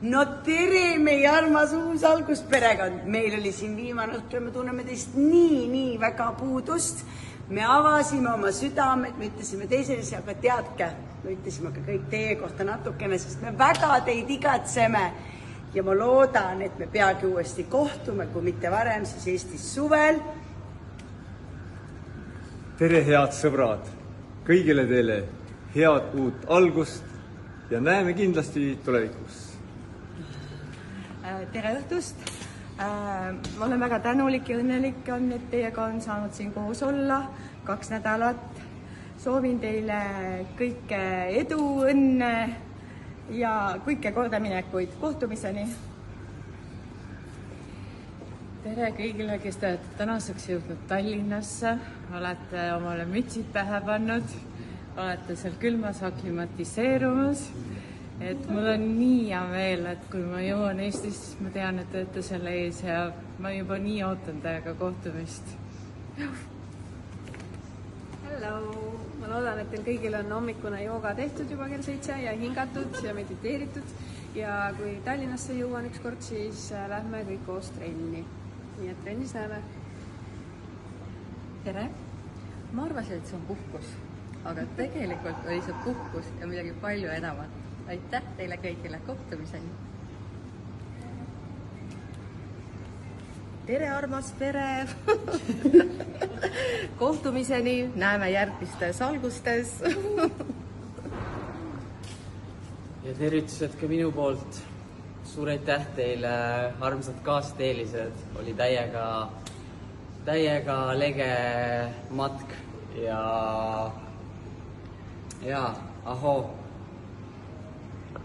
No tere, meie armas uus algusperekond. Meil oli siin viimane õhtu ja me tunneme teist nii väga puudust. Me avasime oma südamed, me ütlesime teisele, aga teadke, me ütlesime ka kõik teie kohta natukene, sest me väga teid igatseme. Ja ma loodan, et me peagi uuesti kohtume, kui mitte varem, siis Eestis suvel. Tere, head sõbrad! Kõigile teile head uut algust ja näeme kindlasti tulevikus. Tere õhtust! Ma olen väga tänulik ja õnnelik, et teiega on saanud siin koos olla 2 nädalat. Soovin teile kõike edu, õnne ja kõike kordaminekuid. Kohtumiseni! Tere kõigile, kes te olete tänaseks jõudnud Tallinnasse, olete omale mütsid pähe pannud, olete seal külmas aklimatiseerumas. Et mul on nii hea meel, et kui ma jõuan Eestis, ma tean, et te olete selle ees ja ma juba nii ootan teiega kohtumist. Hello! Ma loodan, et teil kõigil on hommikune jooga tehtud juba kell 7 ja hingatud ja mediteeritud. Ja kui Tallinnasse jõuan ükskord, siis lähme kõik koos trenni. Nii et trennis näeme. Tere! Ma arvasin, et see on puhkus, aga tegelikult oli see puhkus ja midagi palju enamat. Aitäh teile kõigile, kohtumiseni! Tere, armas pere! Kohtumiseni, näeme järgmistes algustes! Ja tervitused ka minu poolt. Suur aitäh teile, armsad kaasteelised. Oli täiega lege matk ja ahoo!